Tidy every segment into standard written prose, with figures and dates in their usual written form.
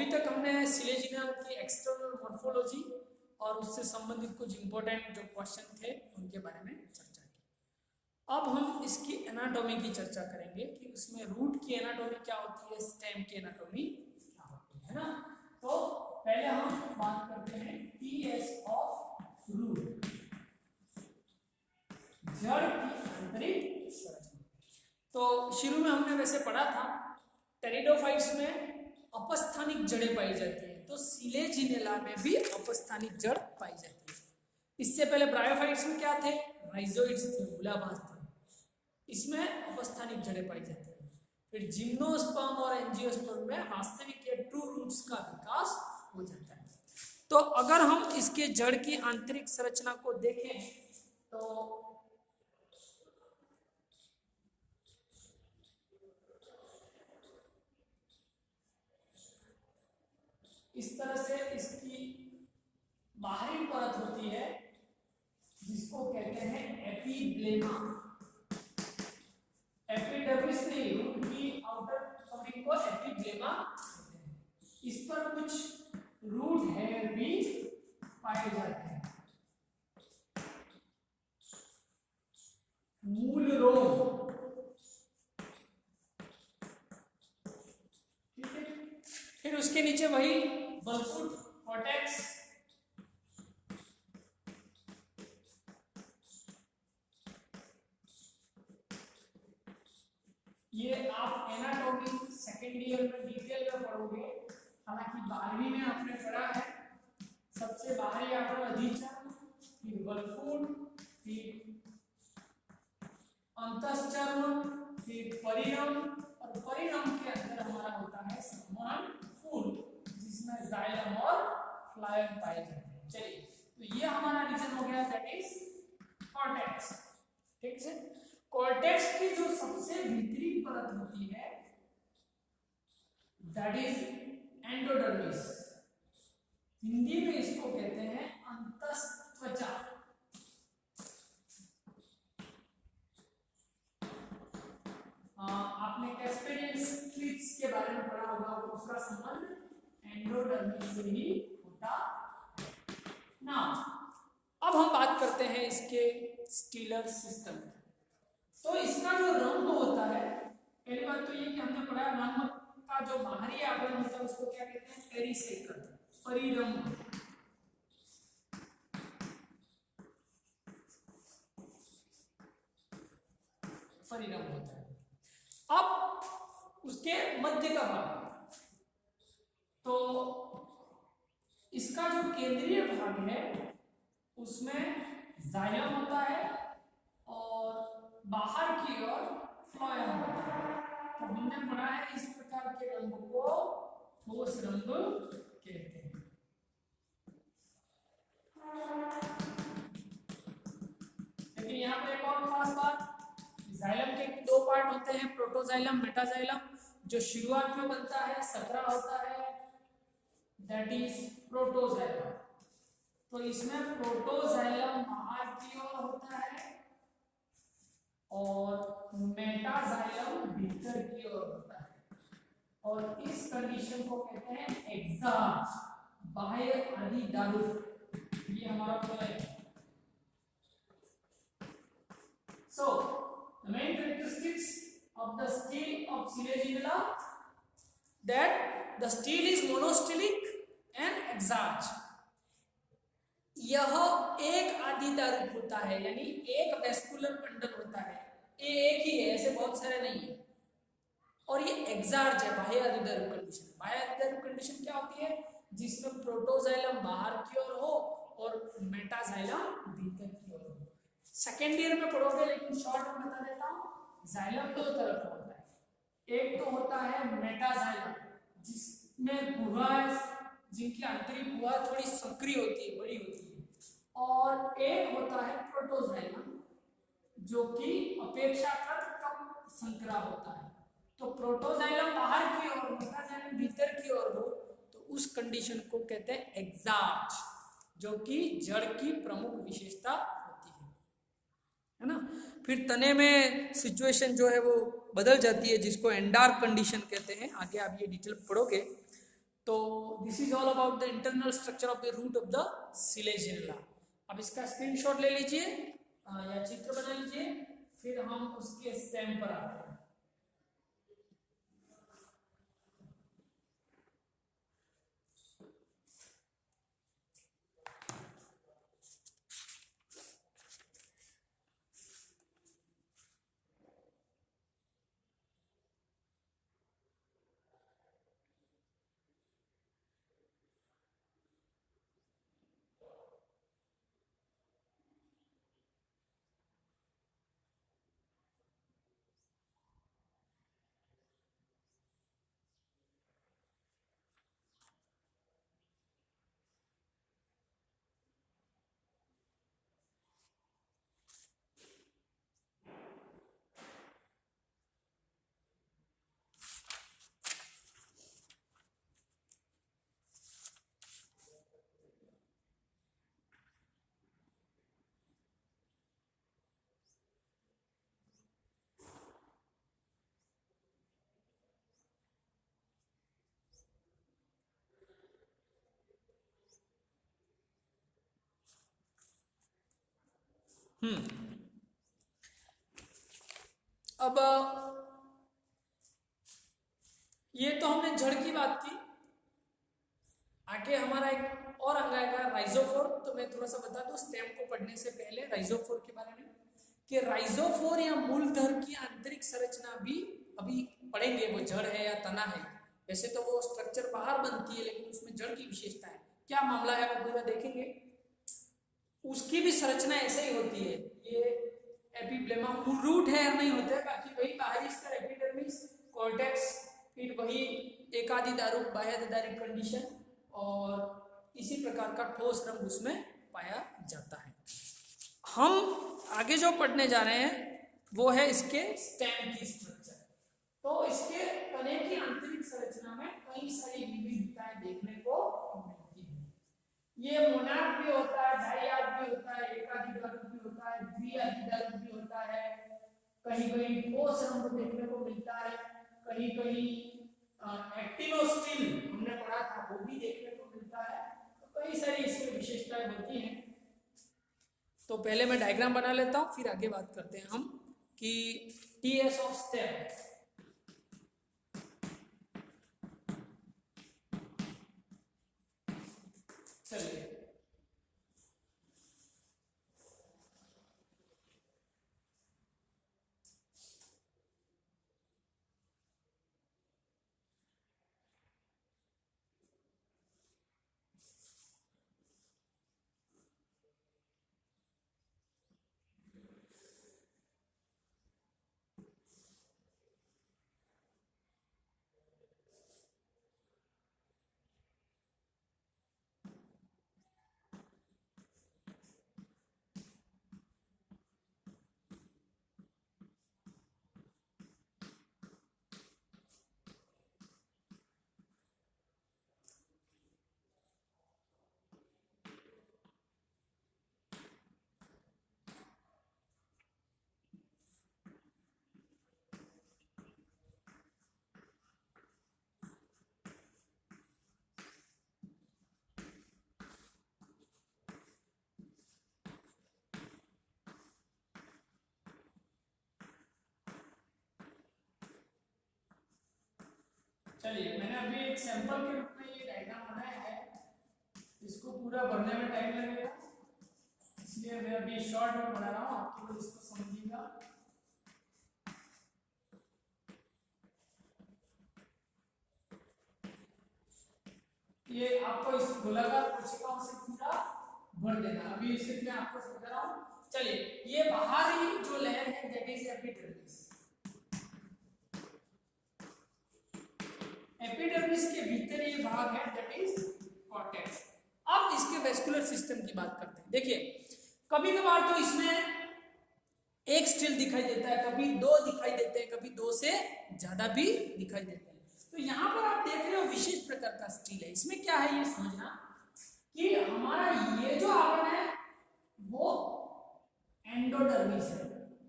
अभी तक हमने सिलेजिना की एक्सटर्नल मॉर्फोलॉजी और उससे संबंधित कुछ इंपॉर्टेंट जो क्वेश्चन थे उनके बारे में चर्चा की। अब हम इसकी एनाटॉमी की चर्चा करेंगे कि उसमें रूट की एनाटॉमी क्या होती है, स्टेम की एनाटॉमी क्या होती है ना। तो पहले हम बात करते हैं टीएस ऑफ रूट, जड़ की आंतरिक संरचना। तो शुरू में हमने वैसे पढ़ा था टेरिडोफाइट्स में अपस्थानिक जड़ें पाई जाती है, तो सिलेजिनेला में भी अपस्थानिक जड़ पाई जाती है। इससे पहले ब्रायोफाइट्स में क्या थे, राइजोइड्स थे, मूलाभास थे, इसमें अपस्थानिक जड़ें पाई जाती है। फिर जिम्नोस्पर्म और एंजियोस्पर्म में वास्तविक या ट्रू रूट्स का विकास हो जाता है। तो अगर हम इसके जड़ की आंतरिक संरचना को देखें तो इस तरह से इसकी बाहरी परत होती है जिसको कहते हैं एपिब्लेमा। एपिडर्मिस नहीं, रूट की आउटर कवरिंग को एपिब्लेमा कहते हैं। इस पर कुछ रूट हेयर भी पाए जाते हैं। मूल रोग, ठीक है। फिर उसके नीचे वही बलफुट, कॉर्टेक्स, ये आप एनाटॉमी सेकेंड ईयर में डिटेल में पढ़ोगे, हालांकि 12वीं में आपने पढ़ा है। सबसे बाहरी आवरण अधिचर्म, फिर बलफुट, फिर अंतःचर्म, फिर परिरम, और परिरम के अंदर हमारा होता है समान फूल जिसमें जाइलम और फ्लायम पाए जाते हैं। चलिए, तो ये हमारा रीजन हो गया, दैट इज कॉर्टेक्स। ठीक है, कॉर्टेक्स की जो सबसे भीतरी परत होती है दैट इज एंडोडर्मिस। हिंदी में इसको कहते हैं अंतःत्वचा। आपने कैस्पेरियन स्लिट्स के बारे में पढ़ा होगा, उसका संबंध एंडोडर्मिस से ही होता ना। अब हम बात करते हैं इसके स्टीलर सिस्टम। तो इसका जो रंग होता है, पहली बात तो ये कि हमने पढ़ा रंग का जो बाहरी आवरण होता है उसको क्या कहते हैं, पेरिसेकल, परिरंभ। परिरंभ होता है। अब उसके मध्य का भाग, तो इसका जो केंद्रीय भाग है उसमें जाइलम होता है और बाहर की ओर फ्लोएम होता है। तो हमने पढ़ा है इस प्रकार के रंग को ठोस रंग कहते हैं। लेकिन यहाँ पर एक और खास बात, जाइलम के दो पार्ट होते हैं, प्रोटोजाइलम, मेटाजाइलम। जो शुरुआत में बनता है सकरा होता है, दैट इज प्रोटोजाइलम। तो इसमें प्रोटोजाइलम बाहर की ओर होता है और मेटाजाइलम भीतर की ओर होता है, और इस कंडीशन को कहते हैं एक्सार्च, बाह्य अधिदारुक। ये हमारा पूरा है। So the main characteristics of the stele of Sileginella, that the stele is monostelic and exarch. यह एक आधिदारुक होता है, यानी एक वेस्कुलर बंडल होता है। ये एक ही है, ऐसे बहुत सारे नहीं है। और ये एक्सार्च है, बाह्य अधिदारुक कंडीशन। बाह्य अधिदारुक कंडीशन क्या होती है, जिसमें प्रोटोजाइलम बाहर की ओर हो और मेटाजाइलम भीतर की ओर हो। सेकेंड ईयर में पढ़ोगे, लेकिन शॉर्ट में बता देता हूँ। जाइलम दो तरह का होता है। एक तो होता है मेटाजाइलम जिसमें गुहा, जिनकी आंतरिक गुहा थोड़ी सक्रिय होती है, बड़ी होती है, और एक होता है प्रोटोजाइलम जो कि अपेक्षाकृत कम संकरा होता है। तो प्रोटोजाइलम बाहर की ओर, मेटाजाइलम भीतर की ओर हो, तो उस कंडीशन को कहते हैं एक्सार्च, जो कि जड़ की प्रमुख विशेषता है ना। फिर तने में सिचुएशन जो है वो बदल जाती है, जिसको एंडार्क कंडीशन कहते हैं। आगे आप ये डिटेल पढ़ोगे तो this is all about the internal structure of the root of the Selaginella. अब इसका स्क्रीनशॉट ले लीजिए या चित्र बना लीजिए, फिर हम उसके स्टेम पर आते हैं। अब ये तो हमने जड़ की बात की। आगे हमारा एक और अंग आएगा राइजोफोर। तो मैं थोड़ा सा बता दूं स्टेम को पढ़ने से पहले राइजोफोर के बारे में, कि राइजोफोर या मूलधर की आंतरिक संरचना भी अभी पढ़ेंगे, वो जड़ है या तना है। वैसे तो वो स्ट्रक्चर बाहर बनती है, लेकिन उसमें जड़ की विशेषता है, क्या मामला है वो पूरा देखेंगे। उसकी भी संरचना ऐसे ही होती है। ये एपिब्लेमा रूट हेयर नहीं होता है, बाकी वही बाहरी स्तर एपिडर्मिस, कॉर्टेक्स, फिर वही एकाधिदारुक बाह्यदारिक कंडीशन, और इसी प्रकार का ठोस रंग उसमें पाया जाता है। हम आगे जो पढ़ने जा रहे हैं वो है इसके स्टेम की स्ट्रक्चर। तो इसके तने की आंतरिक संरचना में कई सारी विविधताएं देखने को मिलती है। ये मोनाड भी होता है, डाइआड भी होता है, एकाधिदारुक भी होता है, द्विआधिदारुक भी होता है, कहीं कहीं ठोस रंग देखने को मिलता है, कहीं कहीं एक्टिनोस्टिल हमने पढ़ा था वो भी देखने को मिलता है। तो कई सारी इसमें विशेषताएं होती हैं। तो पहले मैं डायग्राम बना लेता हूं, फिर आगे बात करते हैं हम कि टीएस ऑफ स्टेम। चलिए चलिए मैंने अभी एक सैंपल के रूप में ये डायग्राम बनाया है, इसको पूरा भरने में टाइम लगेगा, इसलिए मैं अभी शॉर्ट में बना रहा हूँ, आप केवल इसको समझिएगा। ये आपको इस गोलाकार कोशिकाओं से पूरा भर देना। अभी इसे मैं आपको समझा रहा हूँ। चलिए ये बाहरी जो लेयर है दैट इज एपिडर्मिस। एपिडर्मिस के भीतर ये भाग है दैट इज कॉर्टेक्स। अब इसके वेस्कुलर सिस्टम की बात करते हैं। देखिए कभी कभार तो इसमें एक स्टिल दिखाई देता है, कभी दो दिखाई देते हैं, कभी दो से ज्यादा भी दिखाई देते हैं। तो यहाँ पर आप देख रहे हो विशेष प्रकार का स्टिल है। इसमें क्या है ये समझना कि हमारा ये जो आवरण है वो एंडोडर्मिस है,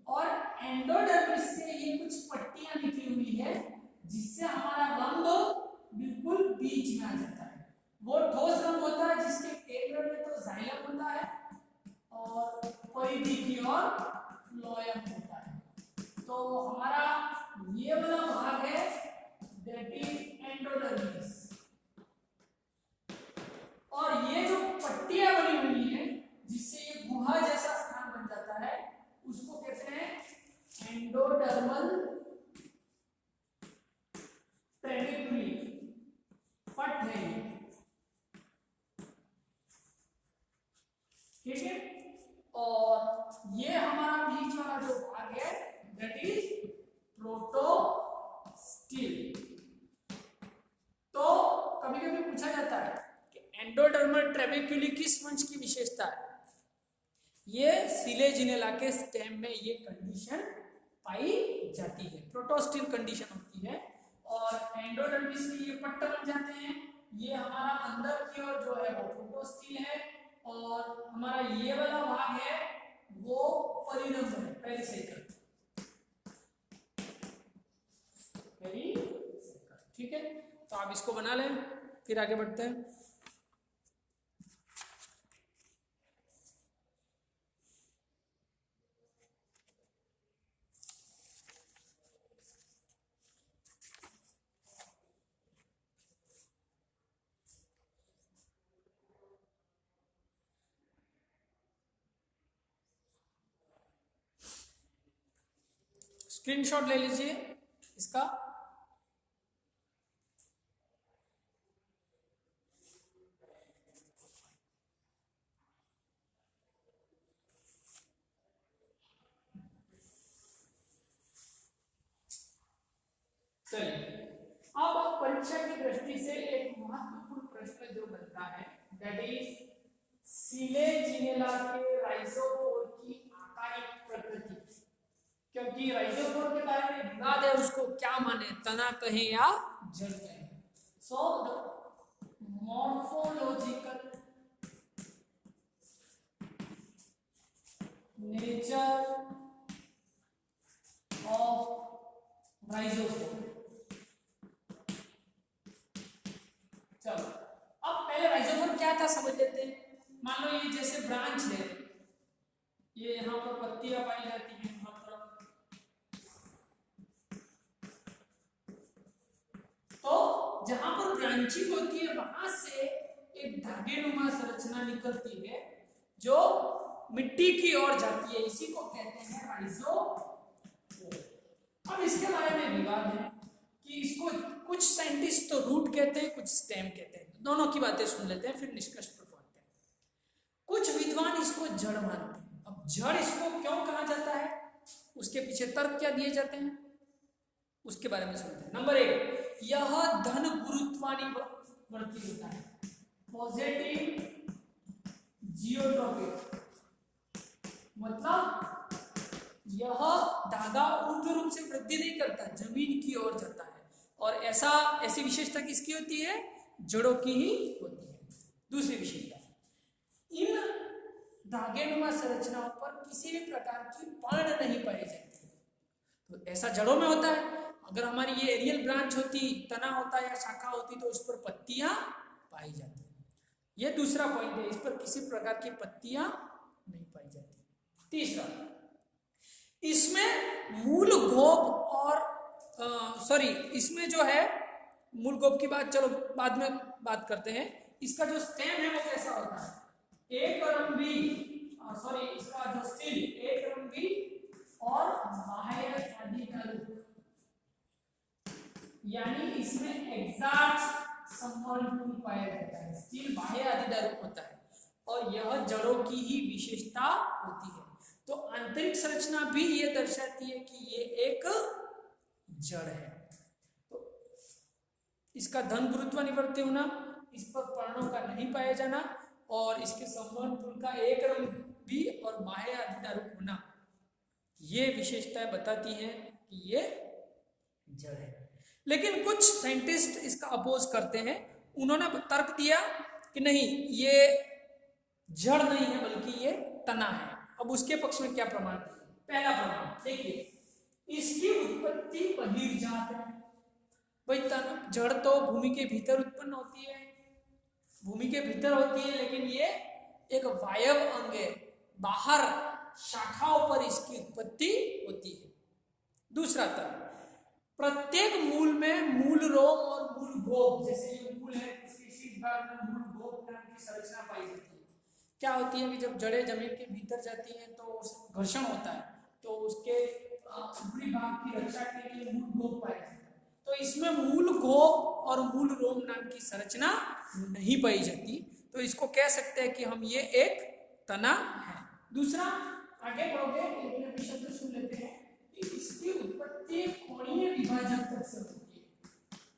और एंडोडर्मिस से ये कुछ पट्टियां निकली हुई है जिससे हमारा रंग बिल्कुल बीच में आ जाता है। वो ठोस रंग होता है जिसके केंद्र में तो जाइलम होता है और परिधि की ओर फ्लोएम होता है। तो हमारा ये वाला भाग है दैट इज एंडोडर्मिस, और ये जो पट्टियां बनी हुई है जिससे ये गुहा जैसा स्थान बन जाता है उसको कहते हैं एंडोडर्मल ट्रेबेक्युली, पट है ये, ठीक है। और ये हमारा बीच वाला जो भाग है दैट इज प्रोटोस्टिल। तो कभी कभी पूछा जाता है कि एंडोडर्मल ट्रेबेक्युली किस वंश की विशेषता है। ये सिलेजिनेला के स्टेम में ये कंडीशन पाई जाती है, प्रोटोस्टिल कंडीशन होती है और एंडोडर्मिस में ये पट्ट बन जाते हैं। ये हमारा अंदर की ओर जो है वो प्रोटोस्टिल है और हमारा ये वाला भाग है वो परिरंध्र है, पेरिसेकल, ठीक है। तो आप इसको बना लें, फिर आगे बढ़ते हैं। स्क्रीनशॉट ले लीजिए इसका। चलिए अब परीक्षा की दृष्टि से एक महत्वपूर्ण प्रश्न जो बनता है दैट इज सिलेजिनेला के राइजोफोर की आकारिक प्रकृति, क्योंकि राइजोफोर के बारे में विवाद है, उसको क्या माने, तना कहें या जड़ कहें। So the morphological nature of rhizophore. चलो अब पहले राइजोफोर क्या था समझ लेते हैं। मान लो ये जैसे ब्रांच है, ये यहाँ पर पत्तियां पाई जाती हैं यहाँ पर, तो जहां पर ब्रांचिंग होती है वहां से एक धागेनुमा संरचना निकलती है जो मिट्टी की ओर जाती है, इसी को कहते हैं राइजोफोर। अब इसके बारे में विवाद है कि इसको कुछ साइंटिस्ट तो रूट कहते हैं, कुछ स्टेम कहते हैं। दोनों की बातें सुन लेते हैं फिर निष्कर्ष पर पहुंचते हैं। कुछ विद्वान इसको जड़ मानते हैं। अब जड़ इसको क्यों कहा जाता है, उसके पीछे तर्क क्या दिए जाते हैं, उसके बारे में सुनते हैं। नंबर 1, यह धन गुरुत्वानुवर्ती होता है, पॉजिटिव जियोट्रॉपिक, मतलब यह धागा ऊर्ध्व रूप से वृद्धि नहीं करता, जमीन की ओर जाता है। और ऐसी विशेषता किसकी होती है, जड़ों की ही होती है। दूसरी विशेषता, इन धागेनुमा संरचनाओं पर किसी भी प्रकार की पर्ण नहीं पाई जाती। तो ऐसा जड़ों में होता है। अगर हमारी ये एरियल ब्रांच होती, तना होता या शाखा होती तो उस पर पत्तियां पाई जाती। ये दूसरा पॉइंट है, इस पर किसी प्रकार की पत्तियां नहीं पाई जाती। तीसरा, इसमें मूल गोप और इसमें जो है मूल गोप की बात चलो बाद में बात करते हैं। इसका जो स्टेम है वो कैसा होता है, एकरंबी, इसका जो स्टिल एकरंबी और बाह्य अधिकारिक, यानी इसमें एग्जैक्ट संवर्धन पाया जाता है। स्टिल बाह्य अधिकारिक होता है और यह जड़ों की ही विशेषता होती है। तो आंतरिक संरचना भी ये दर्शाती है कि ये एक जड़ है। तो इसका धन गुरुत्वानुवर्ती होना, इस पर पर्णों का नहीं पाया जाना और इसके संवहन पुल का एक रंग भी और बाह्य अधिकारिक होना, ये विशेषताएं बताती हैं कि ये जड़ है। लेकिन कुछ साइंटिस्ट इसका अपोज करते हैं। उन्होंने तर्क दिया कि नहीं, ये जड़ नहीं है बल्कि ये तना है। अब उसके पक्ष में क्या प्रमाण है? पहला प्रमाण देखिए, इसकी उत्पत्ति बहिर्जात है। भाई जड़ तो भूमि के भीतर उत्पन्न होती है, भूमि के भीतर होती है, लेकिन ये एक वायव अंग है, बाहर शाखाओं पर इसकी उत्पत्ति होती है। दूसरा तर्क, प्रत्येक मूल में मूल रोम और मूल गोप, जैसे ये मूल है इसके शीर्ष भाग में मूल गोप नाम की संरचना पाई जाती है। क्या होती है कि जब जड़ें जमीन के भीतर जाती हैं तो उसमें घर्षण होता है, तो उसके ऊपरी भाग की रक्षा के लिए मूल गोप पाया जाता है। तो इसमें मूल गोप और मूल रोम नाम की संरचना नहीं पाई जाती, तो इसको कह सकते हैं कि हम ये एक तना है। दूसरा, आगे बढ़ोगे लेकिन अभी शब्द सुन लेते हैं कि इसकी उत्पत्ति कोणीय विभाजन तक से होती है,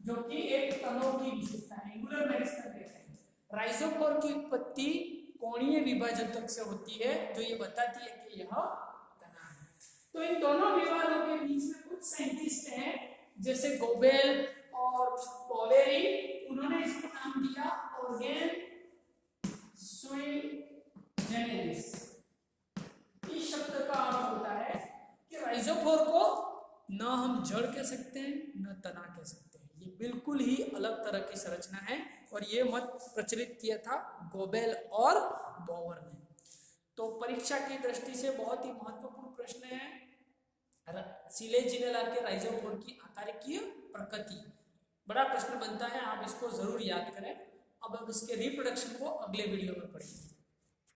जो कि एक तनों की विशेषता है, एंगुलर मेरिस्टेम कहते हैं। राइजोफोर की उत्पत्ति कोणीय विभाजन तक से होती है, जो ये बताती है कि यह तना है। तो इन दोनों विभागों के बीच में कुछ साइंटिस्ट हैं जैसे गोबेल और पॉवेरी, उन्होंने इसको नाम दिया ऑर्गेन सुई जेनेरिस। इस शब्द का अर्थ होता है कि राइजोफोर को न हम जड़ कह सकते हैं न तना कह सकते हैं, ये बिल्कुल ही अलग तरह की संरचना है, और ये मत प्रचलित किया था गोबेल और बोवर ने। तो परीक्षा की दृष्टि से बहुत ही महत्वपूर्ण प्रश्न है सिलेजिनेला के राइजोफोर की आकारिकीय प्रकृति, बड़ा प्रश्न बनता है, आप इसको जरूर याद करें। अब इसके रिप्रोडक्शन को अगले वीडियो में पढ़ेंगे।